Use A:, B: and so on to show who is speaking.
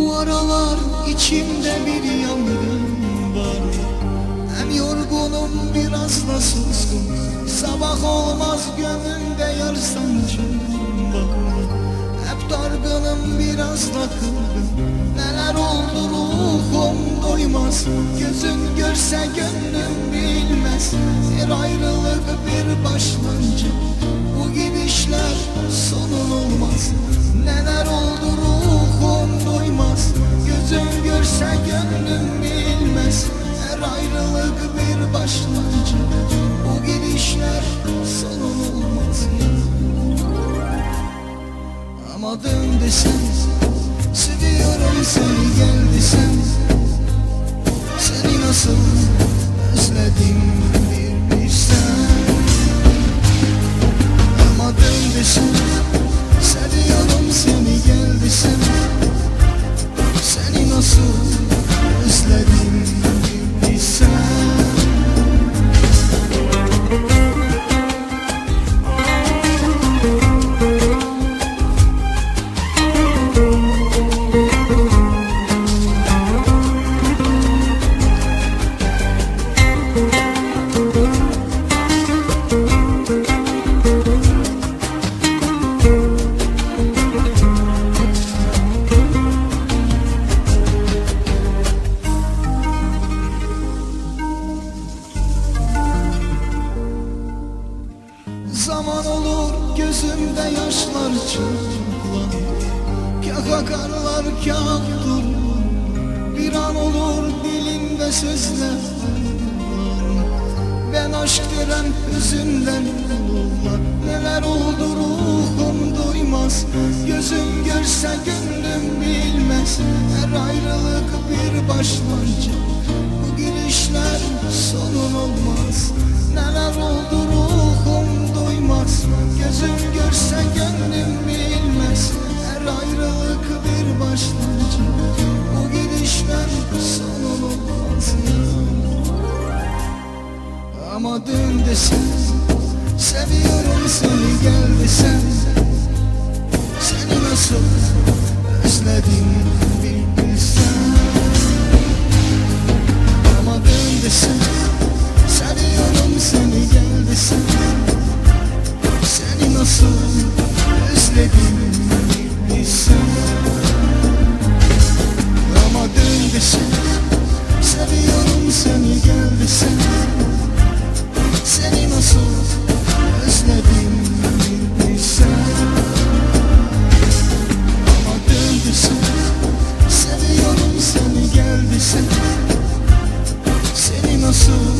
A: Bu aralar içimde bir yangın var. Hem yorgunum biraz da suskum. Sabah olmaz gönlümde yar sancım var. Hep dargınım biraz da kırgın. Neler oldu ruhum doymaz. Gözün görse gönlüm bilmez. Her ayrılık bir başlangıç. Bu gidişler sonun olmaz. Neler oldu ruhum doymaz. Gözün görse gönlüm bilmez. Her ayrılık bir başlangıç. Bu gidişler sonun olmaz ya. Ama dön desen, seviyorum seni gel desen. Seni nasıl özledim bir bilsen. Ama dön desen, seviyorum seni gel desen. Seni nasıl özledim bir bilsen. Zaman olur gözümde yaşlar çırplar. Kah akarlar kah durur. Bir an olur dilimde sözler var. Ben aşk denen hüzünden olurlar. Neler oldu ruhum duymaz. Gözüm görse gönlüm bilmez. Her ayrılık bir başlangıç. Bu girişler sonun olmaz. Neler oldu ruhum duymaz. Gözüm görse gönlüm bilmez. Her ayrılık bir başlangıç. Bu gidişler sonun olmaz ya. Ama dön desen, seviyorum seni gel desen. Seni nasıl özledim bir bilsen. Ama dön desen, seviyorum seni gel desen. Seni nasıl özledim bir bilsen. Ama dön desen, seviyorum seni gel desen. Seni nasıl özledim bir bilsen. Ama dön desen, seviyorum seni gel desen. Seni nasıl